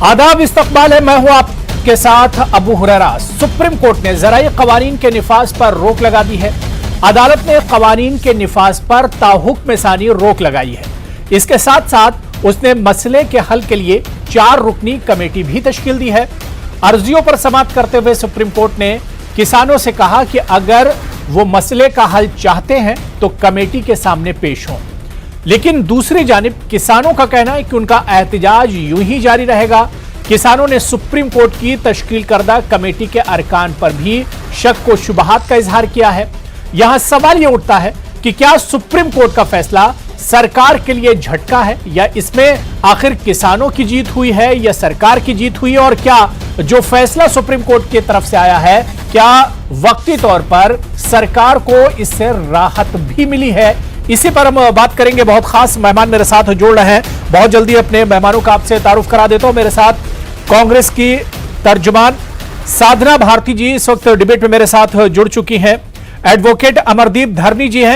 आदाब, इस्तकबाल है। मैं हूं आपके साथ अबू हुरैरा। सुप्रीम कोर्ट ने ज़राई क़वानीन के निफाज पर रोक लगा दी है। अदालत ने क़वानीन के निफाज पर ताहुक्म सानी रोक लगाई है। इसके साथ साथ उसने मसले के हल के लिए 4 रुकनी कमेटी भी तश्कील दी है। अर्जियों पर समाअत करते हुए सुप्रीम कोर्ट ने किसानों से कहा कि अगर वो मसले का हल चाहते हैं तो कमेटी के सामने पेश हों। लेकिन दूसरी जानिब किसानों का कहना है कि उनका एहतजाज यूं ही जारी रहेगा। किसानों ने सुप्रीम कोर्ट की तश्कील करदा कमेटी के अरकान पर भी शक व शुबहात का इजहार किया है। यहां सवाल यह उठता है कि क्या सुप्रीम कोर्ट का फैसला सरकार के लिए झटका है या इसमें आखिर किसानों की जीत हुई है या सरकार की जीत हुई है, और क्या जो फैसला सुप्रीम कोर्ट की तरफ से आया है क्या वक्ती तौर पर सरकार को इससे राहत भी मिली है। इसी पर हम बात करेंगे। बहुत खास मेहमान मेरे साथ जुड़ रहे हैं। बहुत जल्दी अपने मेहमानों का आपसे तारुफ करा देता हूं। मेरे साथ कांग्रेस की तर्जुमान साधना भारती जी इस वक्त डिबेट में मेरे साथ जुड़ चुकी हैं। एडवोकेट अमरदीप धरनी जी हैं।